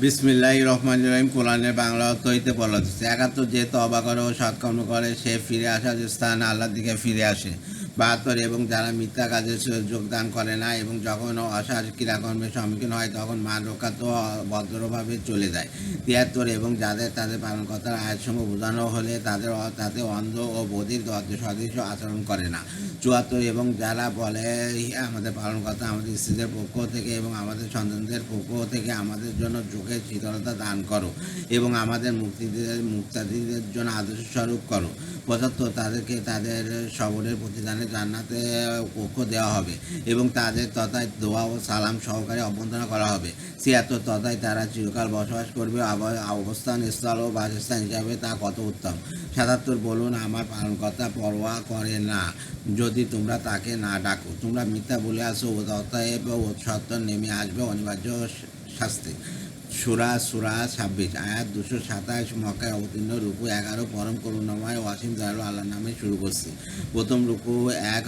বিসমিল্লাহির রহমানির রহিম। কোরআনের বাংলা অর্থ হইতে বলা হচ্ছে, ৭১ যে তওবা করে ও সৎকর্ম করে সে ফিরে আসার স্থান আল্লাহর দিকে ফিরে আসে। ৭২ এবং যারা মিথ্যা কাজে যোগদান করে না এবং যখন অসার ক্রিয়াকর্মের সম্মুখীন হয় তখন মান রক্ষা তো ভদ্রভাবে চলে যায়। ৭৩ এবং যাদের তাদের পালনকর্তার আয়াতসমূহ বোঝানো হলে তাতে অন্ধ ও বধির সদৃশ্য আচরণ করে না। ৭৪ এবং যারা বলে আমাদের পালনকর্তা আমাদের স্ত্রীদের পক্ষ থেকে এবং আমাদের সন্তানদের পক্ষ থেকে আমাদের জন্য চোখের শীতলতা দান করো এবং আমাদের মুক্তাদিদের জন্য আদর্শ স্বরূপ করো। ৭৫ তাদেরকে তাদের সবরের প্রতিদানে জান্নাতে পক্ষ দেওয়া হবে এবং তাদের তথায় দোয়া ও সালাম সহকারে অভ্যর্থনা করা হবে। ৭৬ তথায় তারা চিরকাল বসবাস করবে, অবস্থান স্থল ও বাসস্থান হিসাবে তা কত উত্তম। ৭৭ বলুন, আমার পালনকর্তা পরোয়া করে না যদি তোমরা তাকে না ডাকো। তোমরা মিথ্যা বলে আসো, অতএব সত্য নেমে আসবে অনিবার্য শাস্তি। সূরা ২৬ আয়াত ২২৭ মক্কায় অবতীর্ণ। রুকু ১১ পরম করুণাময় ওয়াসিম দয়ালু আল্লাহর নামে শুরু করছি। প্রথম রুকু ১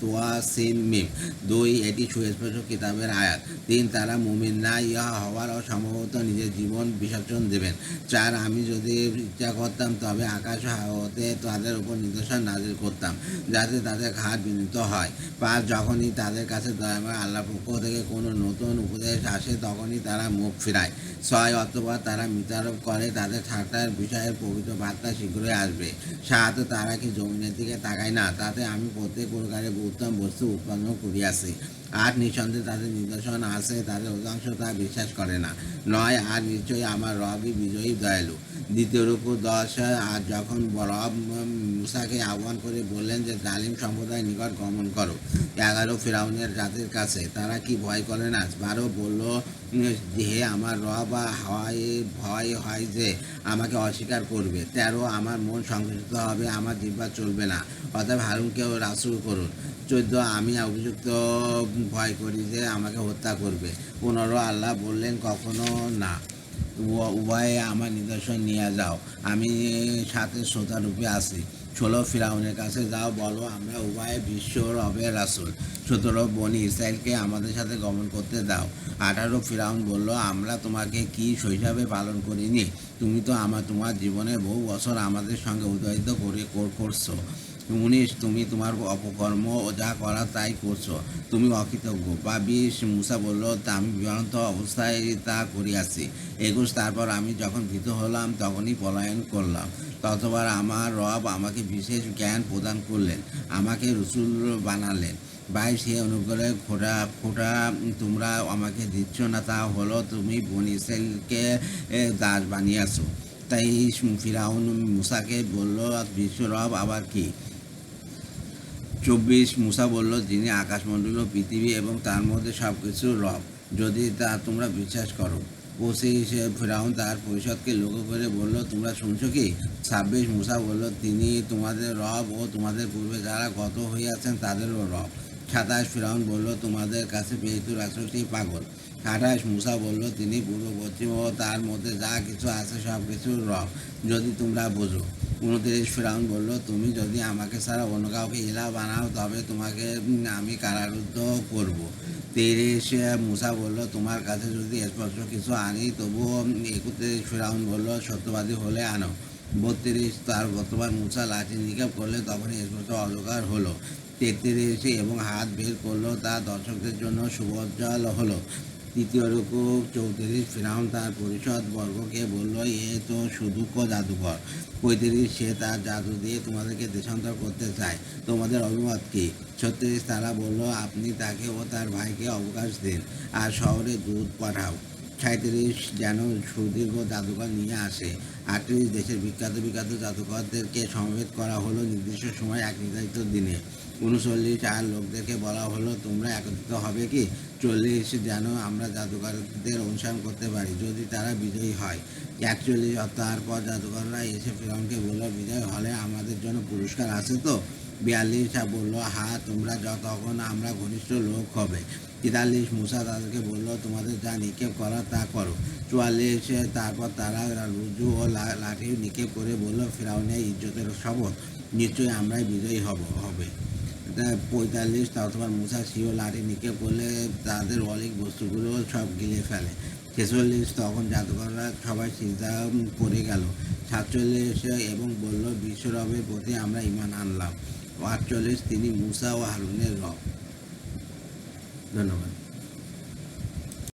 তোয়া সিন মিম। ২ এটি সুস্পষ্ট কিতাবের আয়াত। ৩ তারা মুমিন না ইহা হওয়ার সম্ভবত নিজের জীবন বিসর্জন দেবেন। ৪ আমি যদি ইচ্ছা করতাম তবে আকাশ হতে তাদের উপর নিদর্শন নাজিল করতাম যাতে তাদের ঘাট বিনীত হয়। ৫ যখনই তাদের কাছে দয়াময় আল্লাহর পক্ষ থেকে কোনো নতুন উপদেশ আসে তখনই তারা মুখ ফিরায়। ৬ অথবা তারা মিথ্যারোপ করে তাদের ঠাট্টার বিষয়ের পবিত্র বার্তা শীঘ্রই আসবে। ৭ তারা কি জমিনের দিকে তাকায় না, তাতে আমি প্রত্যেক প্রকারে উত্তম বস্তু উৎপন্ন করিয়াছি। ৮ নিঃসন্দেহে তাদের নিদর্শন আছে, তাদের অধিকাংশ তা বিশ্বাস করে না। ৯ আর নিশ্চয়ই আমার রবই বিজয়ী দয়ালু। দ্বিতীয় রুকু ১০ আর যখন রব মুসাকে আহ্বান করে বললেন যে জালিম সম্প্রদায়ের নিকট গমন করো। ১১ ফিরআউনের জাতির কাছে তারা কি ভয় করে না। ১২ বলল, হে আমার রব, ভয় হয় যে আমাকে অস্বীকার করবে। ১৩ আমার মন সংকুচিত হবে, আমার জিহ্বা চলবে না, অতএব হারুনকেও রাসূল করুন। ১৪ আমি অভিযুক্ত ভয় করি যে আমাকে হত্যা করবে। ১৫ আল্লাহ বললেন, কখনো না, উভয়ে আমার নিদর্শন নিয়ে যাও, আমি সাথে শ্রোতারূপে আছি। ১৬ ফিরআউনের কাছে যাও, বলো আমরা উভয়ে বিশ্ব রবের রাসূল। ১৭ বনি ইসরাইলকে আমাদের সাথে গমন করতে দাও। ১৮ ফিরআউন বলল, আমরা তোমাকে কি শৈশবে পালন করিনি? তুমি তো তোমার জীবনের বহু বছর আমাদের সঙ্গে অতিবাহিত করছো। ১৯ তুমি তোমার অপকর্ম ও যা করার তাই করছো, তুমি অকৃতজ্ঞ। বা ২০ মুসা বলল, আমি বিভ্রান্ত অবস্থায় তা করিয়াছি। ২১ তারপর আমি যখন ভীত হলাম তখনই পলায়ন করলাম। ততবার আমার রব আমাকে বিশেষ জ্ঞান প্রদান করলেন, আমাকে রসূল বানালেন। ২২ সে অনুগ্রহে খোটা তোমরা আমাকে দিচ্ছ না, তা হলো তুমি বনী ইসরাইলকে দাস বানিয়েছ। তাই ফিরআউন মুসাকে বলল, বিশ্ব রব আবার কি? ২৪ মুসা বলল, যিনি আকাশমণ্ডল ও পৃথিবী এবং তার মধ্যে সব কিছুর রব, যদি তা তোমরা বিশ্বাস করো। ২৫ ফিরআউন তার পরিষদকে লক্ষ্য করে বলল, তোমরা শুনছো কি? ২৬ মুসা বলল, তিনি তোমাদের রব ও তোমাদের পূর্বে যারা গত হইয়াছেন তাদেরও রব। ২৭ ফিরআউন বলল, তোমাদের কাছে প্রেরিত রাসূলটি পাগল। ২৮ মুসা বলল, তিনি পূর্ব পশ্চিম ও তার মধ্যে যা কিছু আছে সব কিছুর রব, যদি তোমরা বোঝো। ২৯ ফিরআউন বলল, তুমি যদি আমাকে ছাড়া অন্য কাউকে ইলাহ বানাও তবে তোমাকে আমি কারারুদ্ধ করব। ৩০ মুসা বলল, তোমার কাছে যদি স্পষ্ট কিছু আনি তবুও। ৩১ ফিরআউন বলল, সত্যবাদী হলে আনো। ৩২ তার গতবার মুসা লাঠি নিক্ষেপ করলে তখনই স্পষ্ট অজগর হলো। ৩৩ এবং হাত বের করলো, তা দর্শকদের জন্য সুবজ্জ্বল হলো। তৃতীয় রুকু ৩৪ ফিরআউন তার পরিষদ বর্গকে বলল, এ তো সুদক্ষ জাদুকর। ৩৫ সে তার জাদু দিয়ে তোমাদেরকে দেশান্তর করতে চায়, তোমাদের অভিমত কি? ৩৬ তারা বলল, আপনি তাকে ও তার ভাইকে অবকাশ দিন আর শহরে দুধ পাঠাও। ৩৭ যেন সুদীর্ঘ জাদুকর নিয়ে আসে। ৩৮ দেশের বিখ্যাত বিখ্যাত জাদুকরদেরকে সমবেত করা হলো নির্দিষ্ট সময় এক নির্ধারিত দিনে। ৩৯ আর লোকদেরকে বলা হলো, তোমরা একত্রিত হবে কি? ৪০ যেন আমরা জাদুকরদের অনুসরণ করতে পারি যদি তারা বিজয়ী হয়। ৪১ তারপর জাদুকররা এসে ফিরআউনকে বলল, বিজয় হলে আমাদের জন্য পুরস্কার আছে তো? ৪২ বলল, হ্যাঁ, তোমরা তখন আমরা ঘনিষ্ঠ লোক হবে। ৪৩ মুসা তাদেরকে বলল, তোমাদের যা নিক্ষেপ করার তা করো। ৪৪ তারপর তারা রুজু ও লাঠি নিক্ষেপ করে বলল, ফিরআউনের ইজ্জতের শপথ, নিশ্চয়ই আমরাই বিজয়ী হবে। ৪৫ ততবার মুসা সিও লাঠি নিক্ষেপ করলে তাদের অলিক বস্তুগুলো সব গিলে ফেলে। 46 তখন জাদুকররা সবাই সিজদা পড়ে গেল। 47 এবং বলল, বিশ্বরবের প্রতি আমরা ঈমান আনলাম। 48 তিনি মূসা ও হারুনের রব। ধন্যবাদ।